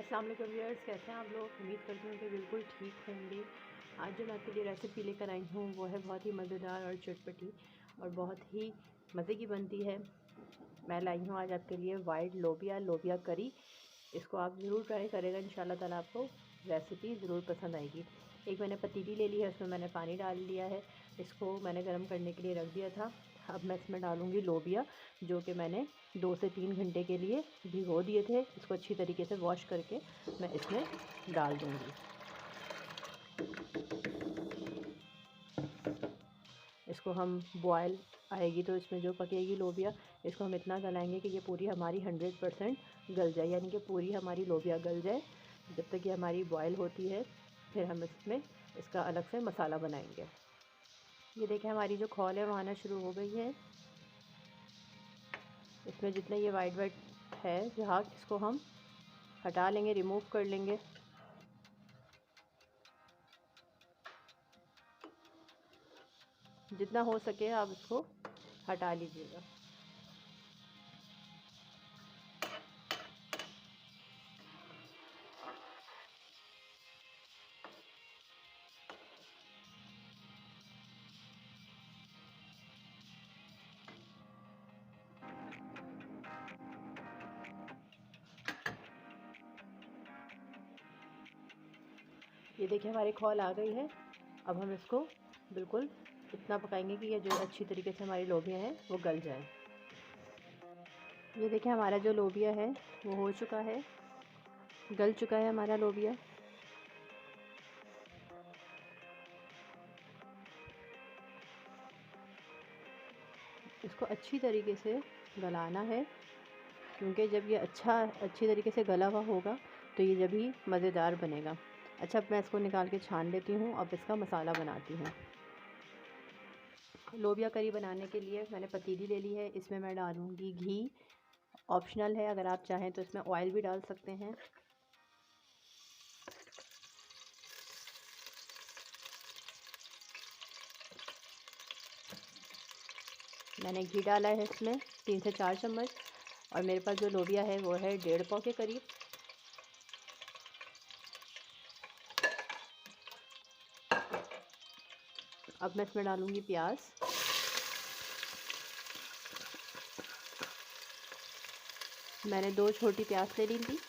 अस्सलाम वालेकुम व्यूअर्स, कैसे हैं आप लोग। उम्मीद करती हूँ कि बिल्कुल ठीक होंगे। आज जो मैं आपके लिए रेसिपी लेकर आई हूँ वो है बहुत ही मज़ेदार और चटपटी और बहुत ही मज़े की बनती है। मैं लाई हूँ आज आपके लिए वाइट लोबिया करी। इसको आप ज़रूर ट्राई करेगा, इंशाल्लाह ताला आपको रेसिपी ज़रूर पसंद आएगी। एक मैंने पतीली ले ली है, उसमें मैंने पानी डाल लिया है। इसको मैंने गर्म करने के लिए रख दिया था। अब मैं इसमें डालूँगी लोबिया, जो कि मैंने 2 से 3 घंटे के लिए भिगो दिए थे। इसको अच्छी तरीके से वॉश करके मैं इसमें डाल दूँगी। इसको हम बॉयल आएगी तो इसमें जो पकेगी लोबिया, इसको हम इतना गलाएंगे कि ये पूरी हमारी 100% गल जाए, यानी कि पूरी हमारी लोबिया गल जाए। जब तक ये हमारी बॉयल होती है फिर हम इसमें इसका अलग से मसाला बनाएंगे। ये देखें, हमारी जो खौल है वो आना शुरू हो गई है। इसमें जितने ये वाइट है झाग, इसको हम हटा लेंगे, रिमूव कर लेंगे। जितना हो सके आप इसको हटा लीजिएगा। ये देखिए, हमारी खौल आ गई है। अब हम इसको बिल्कुल इतना पकाएंगे कि ये जो अच्छी तरीके से हमारी लोबिया है वो गल जाए। ये देखिए, हमारा जो लोबिया है वो हो चुका है, गल चुका है हमारा लोबिया। इसको अच्छी तरीके से गलाना है, क्योंकि जब ये अच्छी तरीके से गला हुआ होगा तो ये जब ही मज़ेदार बनेगा। अच्छा, अब मैं इसको निकाल के छान लेती हूँ। अब इसका मसाला बनाती हूँ। लोबिया करी बनाने के लिए मैंने पतीली ले ली है। इसमें मैं डालूँगी घी। ऑप्शनल है, अगर आप चाहें तो इसमें ऑयल भी डाल सकते हैं। मैंने घी डाला है इसमें 3 से 4 चम्मच, और मेरे पास जो लोबिया है वो है 1.5 पाव के करीब। अब मैं इसमें डालूँगी प्याज। मैंने 2 छोटी प्याज ले ली थी।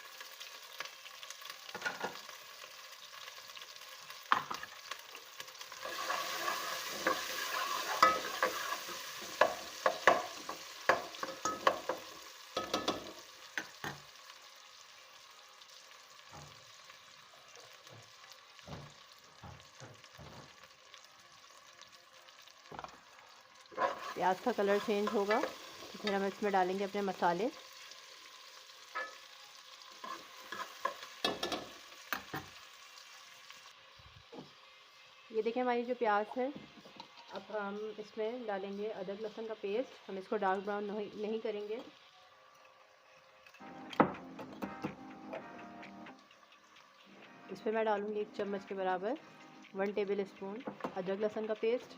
प्याज का कलर चेंज होगा तो फिर हम इसमें डालेंगे अपने मसाले। ये देखिए, हमारी जो प्याज है, अब हम इसमें डालेंगे अदरक लहसुन का पेस्ट। हम इसको डार्क ब्राउन नहीं करेंगे। इसमें मैं डालूँगी 1 चम्मच के बराबर 1 टेबल स्पून अदरक लहसुन का पेस्ट।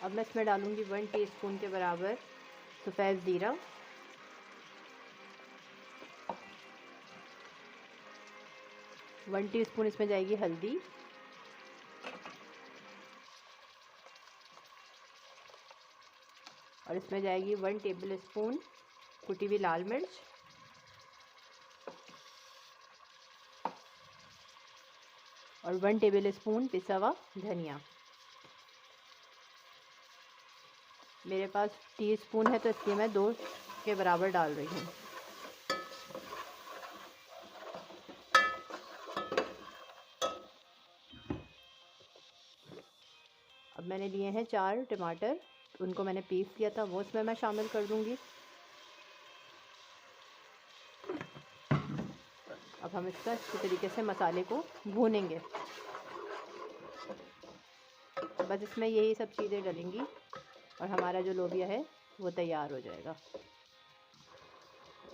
अब मैं इसमें डालूँगी 1 टीस्पून के बराबर सफ़ेद ज़ीरा। वन टीस्पून इसमें जाएगी हल्दी। और इसमें जाएगी 1 टेबल स्पून कुटी हुई लाल मिर्च। और 1 टेबल स्पून पिसा हुआ धनिया। मेरे पास टीस्पून है तो इसलिए मैं 2 के बराबर डाल रही हूँ। अब मैंने लिए हैं 4 टमाटर, उनको मैंने पीस लिया था, वो इसमें मैं शामिल कर दूंगी। अब हम इसका अच्छी तरीके से मसाले को भूनेंगे। बस इसमें यही सब चीज़ें डलेंगी और हमारा जो लोबिया है वो तैयार हो जाएगा।